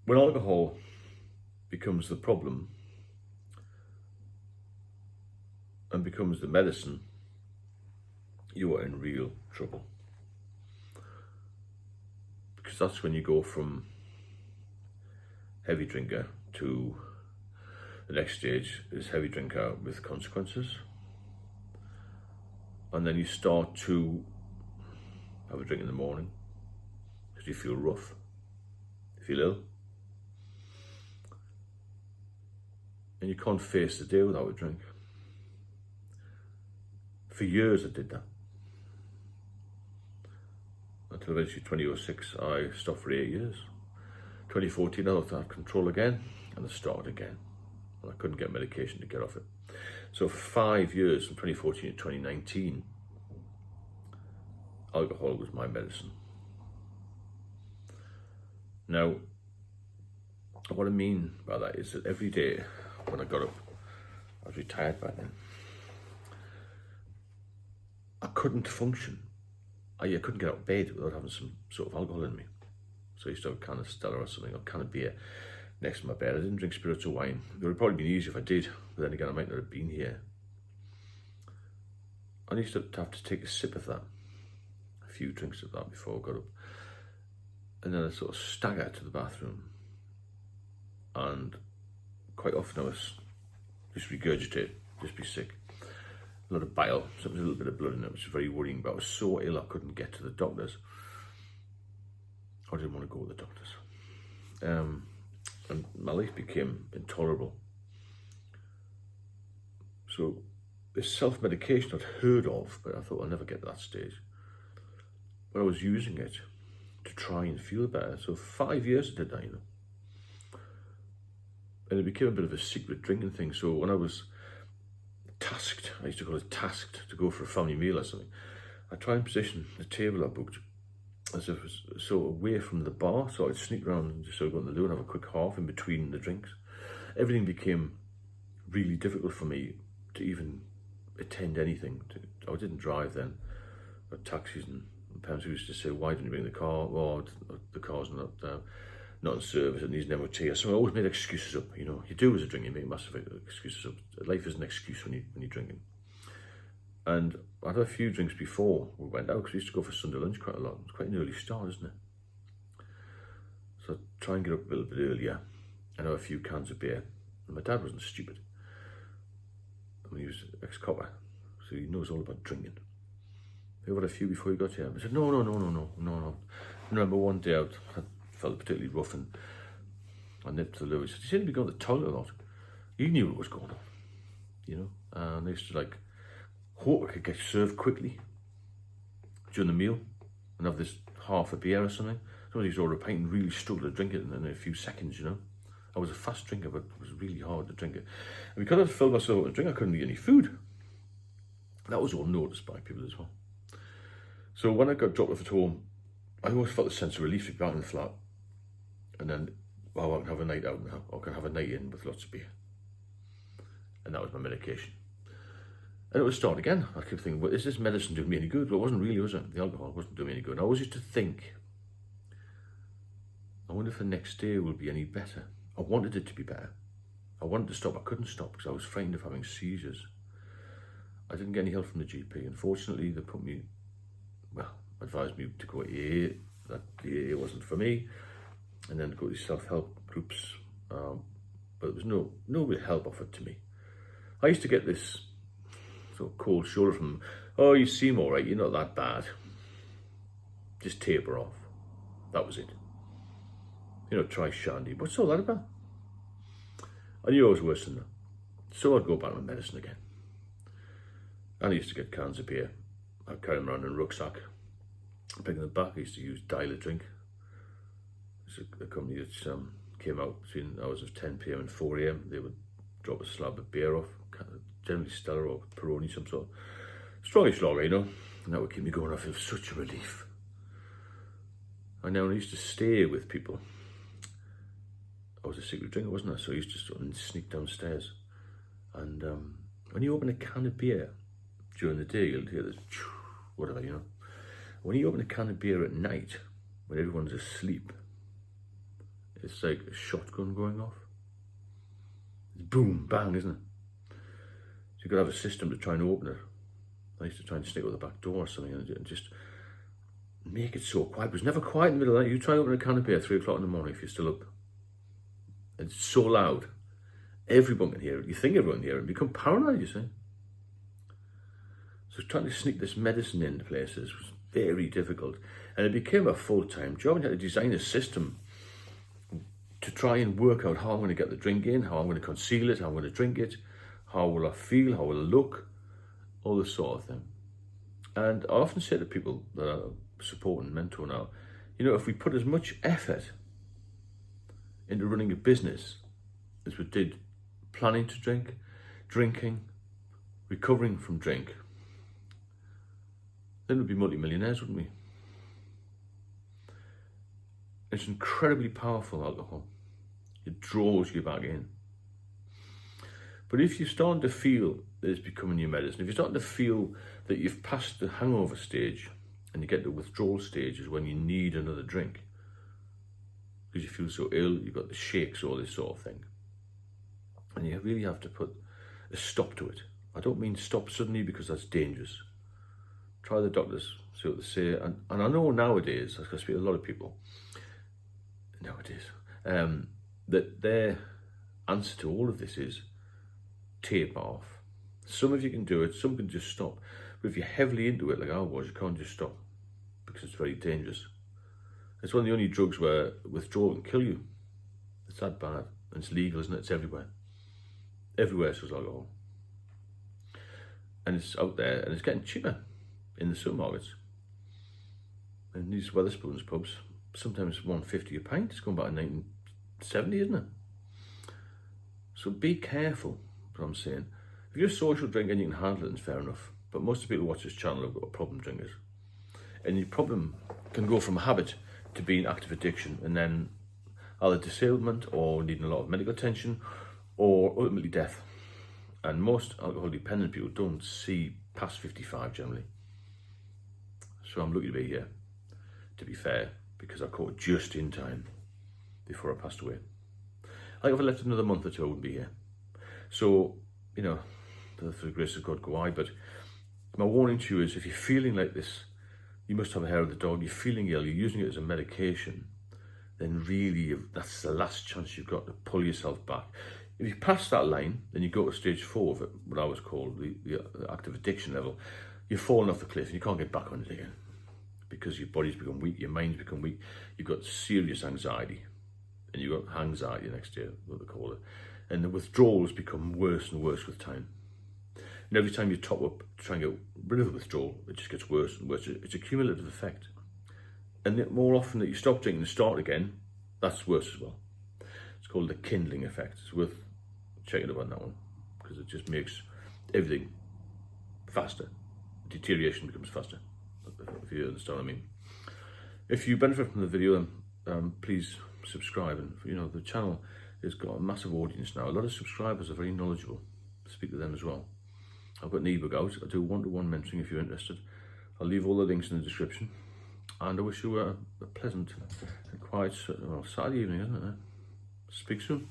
when alcohol becomes the problem and becomes the medicine, you are in real trouble. Because that's when you go from heavy drinker to the next stage is heavy drinker with consequences. And then you start to have a drink in the morning because you feel rough, you feel ill. And you can't face the day without a drink. For years I did that. Until eventually 2006, I stopped for 8 years. 2014, I thought I had control again, and I started again. And I couldn't get medication to get off it. So for 5 years, from 2014 to 2019, alcohol was my medicine. Now, what I mean by that is that every day when I got up, I was retired by then, I couldn't function. I couldn't get out of bed without having some sort of alcohol in me. So I used to have a can of Stella or something, or a can of beer next to my bed. I didn't drink spirits or wine. It would have probably been easier if I did, but then again, I might not have been here. I used to have to take a sip of that, a few drinks of that before I got up. And then I sort of stagger to the bathroom. And quite often I was just regurgitate, just be sick. A lot of bile, something, a little bit of blood in it, which was very worrying. But I was so ill I couldn't get to the doctors. I didn't want to go to the doctors. And my life became intolerable. So this self-medication I'd heard of, but I thought I'll never get to that stage. But I was using it to try and feel better. So for 5 years I did that, And it became a bit of a secret drinking thing. So when I was tasked, I used to call it tasked, to go for a family meal or something, I try and position the table I booked as if it was so away from the bar, so I'd sneak around and just sort of go in the loo and have a quick half in between the drinks. Everything became really difficult for me to even attend anything. I didn't drive then, but taxis and parents used to say, why didn't you bring the car? Well, the car's not in service, it needs an MOT. So I always made excuses up, You do as a drinker, you make massive excuses up. Life is an excuse when you're drinking. And I had a few drinks before we went out, because we used to go for Sunday lunch quite a lot. It's quite an early start, isn't it? So I'd try and get up a little bit earlier and have a few cans of beer. And my dad wasn't stupid. I mean, he was ex-copper, so he knows all about drinking. He had a few before he got here. I said, no. I remember one day I felt particularly rough, and I nipped to the loo. He said, you seem to be going to the toilet a lot. He knew what was going on, And I used to hope I could get served quickly during the meal and have this half a beer or something. Somebody used to order a pint and really struggle to drink it in a few seconds, I was a fast drinker, but it was really hard to drink it. And because I'd filled myself up with a drink, I couldn't eat any food. That was all noticed by people as well. So when I got dropped off at home, I always felt a sense of relief to be back in the flat. And then, I can have a night out now, or I can have a night in with lots of beer. And that was my medication. And it would start again. I kept thinking, well, is this medicine doing me any good? Well, it wasn't really, was it? The alcohol wasn't doing me any good. And I always used to think, I wonder if the next day will be any better. I wanted it to be better. I wanted to stop. I couldn't stop because I was frightened of having seizures. I didn't get any help from the GP. Unfortunately, they advised me to go to AA. That the AA wasn't for me. And then to go to self-help groups. But there was no real help offered to me. I used to get this sort of cold shoulder from them. Oh, you seem all right. You're not that bad. Just taper off. That was it. Try shandy. What's all that about? I knew I was worse than that. So I'd go back on medicine again. And I used to get cans of beer. I'd carry them around in a rucksack. Bring them back. I used to use Dial a Drink. It's a company that came out between hours of 10 p.m. and 4 a.m. They would drop a slab of beer off, generally Stella or Peroni, some sort. Strongish lager, And that would keep me going. I feel such a relief. And now I used to stay with people. I was a secret drinker, wasn't I? So I used to sort of sneak downstairs. And when you open a can of beer during the day, you'll hear this, whatever, When you open a can of beer at night, when everyone's asleep, it's like a shotgun going off. It's boom, bang, isn't it? So you've got to have a system to try and open it. I used to try and sneak out the back door or something and just make it so quiet. But it's never quiet in the middle of the night. You try and open a canopy at 3 o'clock in the morning if you're still up. It's so loud. Everyone can hear it. You think everyone can hear it. You become paranoid, you see. So trying to sneak this medicine into places was very difficult. And it became a full-time job. I had to design a system to try and work out how I'm going to get the drink in, how I'm going to conceal it, how I'm going to drink it, how will I feel, how will I look, all this sort of thing. And I often say to people that I support and mentor now, you know, if we put as much effort into running a business as we did planning to drink, drinking, recovering from drink, then we'd be multi-millionaires, wouldn't we? It's incredibly powerful, alcohol. It draws you back in. But if you're starting to feel that it's becoming your medicine, if you're starting to feel that you've passed the hangover stage and you get to the withdrawal stage is when you need another drink because you feel so ill, you've got the shakes, all this sort of thing. And you really have to put a stop to it. I don't mean stop suddenly because that's dangerous. Try the doctors, see what they say. And I know nowadays, I speak to a lot of people, nowadays, that their answer to all of this is taper off. Some of you can do it, some can just stop. But if you're heavily into it, like I was, you can't just stop because it's very dangerous. It's one of the only drugs where withdrawal can kill you. It's that bad. And it's legal, isn't it? It's everywhere. Everywhere sells alcohol. And it's out there, and it's getting cheaper in the supermarkets. And these Wetherspoons pubs, sometimes $1.50 a pint. It's going back to 1970, isn't it? So be careful, what I'm saying. If you're a social drinker and you can handle it, it's fair enough. But most of the people who watch this channel have got problem drinkers. And your problem can go from habit to being active addiction, and then either disablement or needing a lot of medical attention or ultimately death. And most alcohol dependent people don't see past 55 generally. So I'm lucky to be here, to be fair, because I caught just in time before I passed away. I think if I left another month or two, I wouldn't be here. So, you know, for the grace of God, go I. But my warning to you is, if you're feeling like this, you must have a hair of the dog, you're feeling ill, you're using it as a medication, then really that's the last chance you've got to pull yourself back. If you pass that line, then you go to stage 4 of it, what I was called the active addiction level. You're falling off the cliff and you can't get back on it again because your body's become weak, your mind's become weak, you've got serious anxiety, and you've got anxiety next year, what they call it. And the withdrawals become worse and worse with time. And every time you top up to try and get rid of the withdrawal, it just gets worse and worse. It's a cumulative effect. And the more often that you stop drinking and start again, that's worse as well. It's called the kindling effect. It's worth checking up on that one because it just makes everything faster. Deterioration becomes faster, if you understand what I mean. If you benefit from the video, then please subscribe. And you know, the channel has got a massive audience now. A lot of subscribers are very knowledgeable. Speak to them as well. I've got an ebook out. I do one-to-one mentoring if you're interested. I'll leave all the links in the description. And I wish you a pleasant and quiet Saturday evening, isn't it? Speak soon.